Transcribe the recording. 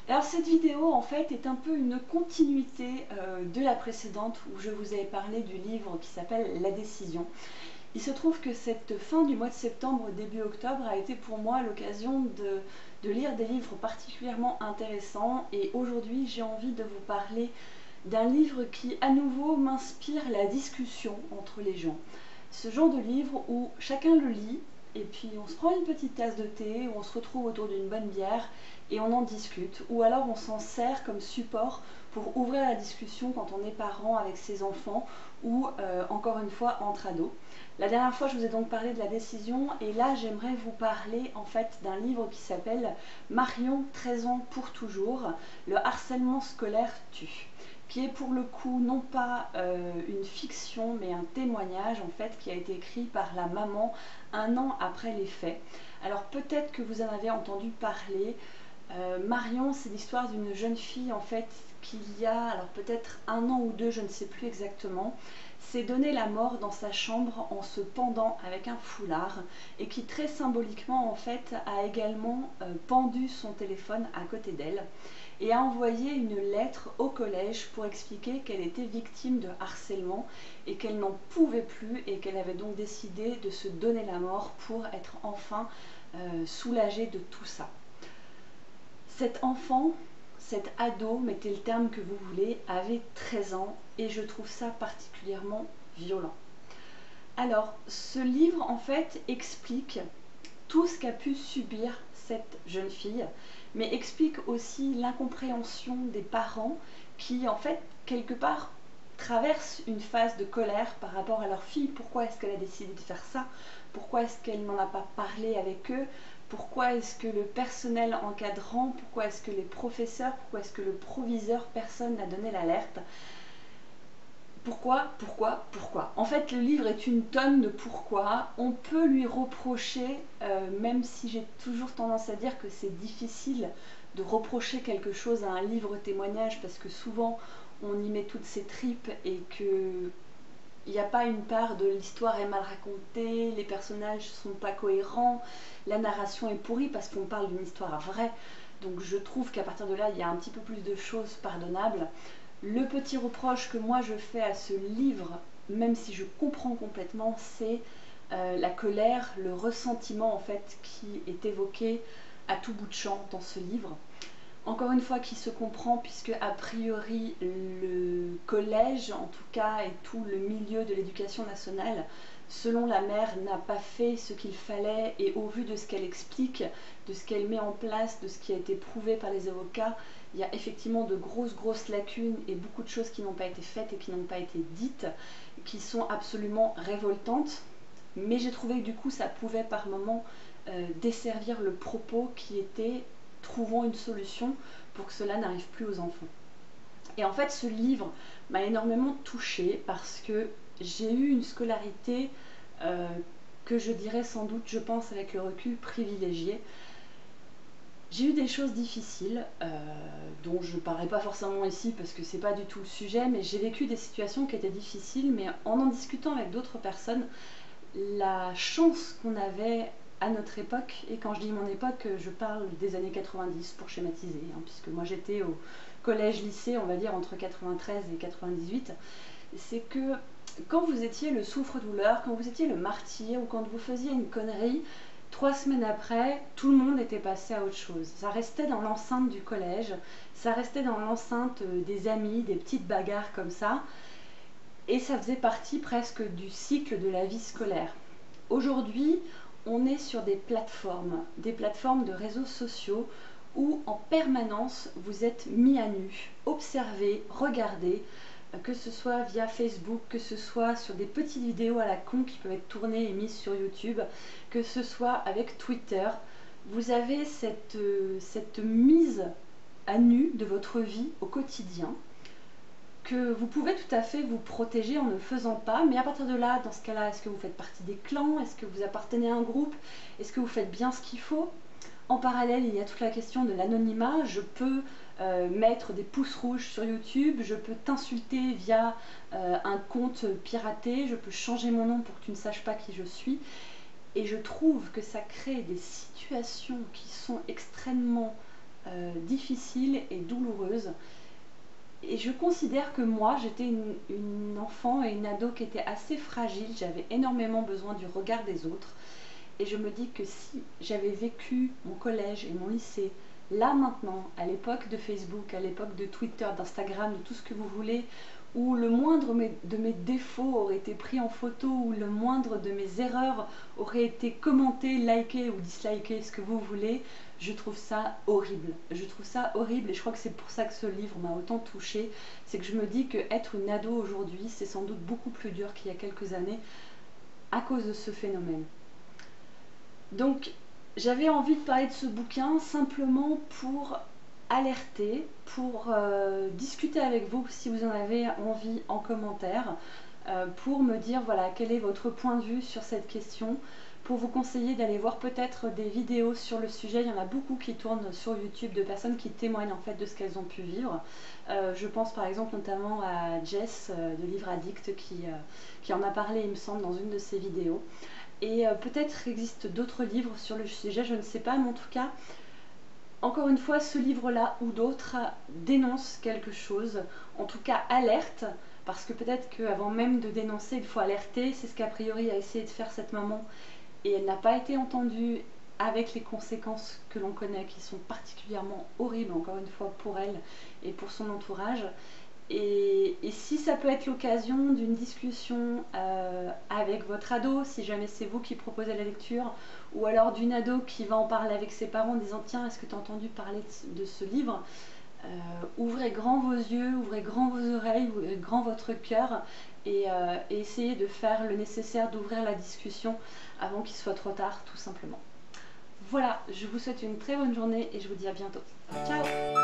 Alors cette vidéo en fait est un peu une continuité de la précédente où je vous avais parlé du livre qui s'appelle La Décision. Il se trouve que cette fin du mois de septembre, début octobre, a été pour moi l'occasion de lire des livres particulièrement intéressants et aujourd'hui j'ai envie de vous parler d'un livre qui à nouveau m'inspire la discussion entre les gens. Ce genre de livre où chacun le lit et puis on se prend une petite tasse de thé, où on se retrouve autour d'une bonne bière et on en discute, ou alors on s'en sert comme support pour ouvrir la discussion quand on est parent avec ses enfants ou encore une fois entre ados. La dernière fois je vous ai donc parlé de La Décision et là j'aimerais vous parler en fait d'un livre qui s'appelle Marion 13 ans pour toujours, le harcèlement scolaire tue, qui est pour le coup non pas une fiction mais un témoignage en fait qui a été écrit par la maman un an après les faits. Alors peut-être que vous en avez entendu parler. Marion, c'est l'histoire d'une jeune fille en fait qu'il y a alors peut-être un an ou deux, je ne sais plus exactement, s'est donné la mort dans sa chambre en se pendant avec un foulard et qui très symboliquement en fait a également pendu son téléphone à côté d'elle et a envoyé une lettre au collège pour expliquer qu'elle était victime de harcèlement et qu'elle n'en pouvait plus et qu'elle avait donc décidé de se donner la mort pour être enfin soulagée de tout ça. Cet enfant, cet ado, mettez le terme que vous voulez, avait 13 ans et je trouve ça particulièrement violent. Alors, ce livre en fait explique tout ce qu'a pu subir cette jeune fille, mais explique aussi l'incompréhension des parents qui en fait quelque part traversent une phase de colère par rapport à leur fille. Pourquoi est-ce qu'elle a décidé de faire ça? Pourquoi est-ce qu'elle n'en a pas parlé avec eux? Pourquoi est-ce que le personnel encadrant, pourquoi est-ce que les professeurs, pourquoi est-ce que le proviseur, personne n'a donné l'alerte? Pourquoi? En fait, le livre est une tonne de pourquoi. On peut lui reprocher, même si j'ai toujours tendance à dire que c'est difficile de reprocher quelque chose à un livre témoignage, parce que souvent on y met toutes ses tripes et que il n'y a pas une part de l'histoire est mal racontée, les personnages sont pas cohérents, la narration est pourrie parce qu'on parle d'une histoire vraie. Donc je trouve qu'à partir de là, il y a un petit peu plus de choses pardonnables. Le petit reproche que moi je fais à ce livre, même si je comprends complètement, c'est la colère, le ressentiment en fait qui est évoqué à tout bout de champ dans ce livre. Encore une fois qui se comprend puisque a priori le collège en tout cas et tout le milieu de l'éducation nationale selon la mère n'a pas fait ce qu'il fallait et au vu de ce qu'elle explique, de ce qu'elle met en place, de ce qui a été prouvé par les avocats, il y a effectivement de grosses lacunes et beaucoup de choses qui n'ont pas été faites et qui n'ont pas été dites, qui sont absolument révoltantes. Mais j'ai trouvé que du coup ça pouvait par moments desservir le propos qui était trouvons une solution pour que cela n'arrive plus aux enfants. Et en fait ce livre m'a énormément touchée parce que j'ai eu une scolarité que je dirais sans doute, je pense avec le recul, privilégiée. J'ai eu des choses difficiles dont je ne parlerai pas forcément ici parce que c'est pas du tout le sujet, mais j'ai vécu des situations qui étaient difficiles, mais en discutant avec d'autres personnes, la chance qu'on avait à notre époque, et quand je dis mon époque, je parle des années 90 pour schématiser, hein, puisque moi j'étais au collège-lycée, on va dire entre 93 et 98, c'est que quand vous étiez le souffre-douleur, quand vous étiez le martyr, ou quand vous faisiez une connerie, 3 semaines après, tout le monde était passé à autre chose. Ça restait dans l'enceinte du collège, ça restait dans l'enceinte des amis, des petites bagarres comme ça, et ça faisait partie presque du cycle de la vie scolaire. Aujourd'hui, on est sur des plateformes de réseaux sociaux où en permanence vous êtes mis à nu, observé, regardé, que ce soit via Facebook, que ce soit sur des petites vidéos à la con qui peuvent être tournées et mises sur YouTube, que ce soit avec Twitter. Vous avez cette mise à nu de votre vie au quotidien que vous pouvez tout à fait vous protéger en ne le faisant pas, mais à partir de là, dans ce cas-là, est-ce que vous faites partie des clans? Est-ce que vous appartenez à un groupe? Est-ce que vous faites bien ce qu'il faut? En parallèle, il y a toute la question de l'anonymat. Je peux mettre des pouces rouges sur YouTube, je peux t'insulter via un compte piraté, je peux changer mon nom pour que tu ne saches pas qui je suis. Et je trouve que ça crée des situations qui sont extrêmement difficile et douloureuse. Et je considère que moi, j'étais une enfant et une ado qui était assez fragile, j'avais énormément besoin du regard des autres. Et je me dis que si j'avais vécu mon collège et mon lycée, là maintenant, à l'époque de Facebook, à l'époque de Twitter, d'Instagram, de tout ce que vous voulez, où le moindre de mes défauts aurait été pris en photo, où le moindre de mes erreurs aurait été commenté, liké ou disliké, ce que vous voulez, je trouve ça horrible. Je trouve ça horrible et je crois que c'est pour ça que ce livre m'a autant touchée. C'est que je me dis que être une ado aujourd'hui, c'est sans doute beaucoup plus dur qu'il y a quelques années à cause de ce phénomène. Donc j'avais envie de parler de ce bouquin simplement pour alerter, pour discuter avec vous si vous en avez envie en commentaire, pour me dire voilà quel est votre point de vue sur cette question, pour vous conseiller d'aller voir peut-être des vidéos sur le sujet. Il y en a beaucoup qui tournent sur YouTube de personnes qui témoignent en fait de ce qu'elles ont pu vivre. Je pense par exemple notamment à Jess de Livre Addict qui en a parlé il me semble dans une de ses vidéos. Et peut-être existe d'autres livres sur le sujet, je ne sais pas, mais en tout cas, encore une fois, ce livre-là ou d'autres dénonce quelque chose, en tout cas alerte, parce que peut-être qu'avant même de dénoncer, il faut alerter, c'est ce qu'a priori a essayé de faire cette maman, et elle n'a pas été entendue avec les conséquences que l'on connaît, qui sont particulièrement horribles, encore une fois, pour elle et pour son entourage. Et si ça peut être l'occasion d'une discussion avec votre ado, si jamais c'est vous qui proposez la lecture, ou alors d'une ado qui va en parler avec ses parents en disant tiens, est-ce que tu as entendu parler de ce livre, ouvrez grand vos yeux, ouvrez grand vos oreilles, ouvrez grand votre cœur et essayez de faire le nécessaire, d'ouvrir la discussion avant qu'il soit trop tard, tout simplement. Voilà, je vous souhaite une très bonne journée et je vous dis à bientôt. Ciao!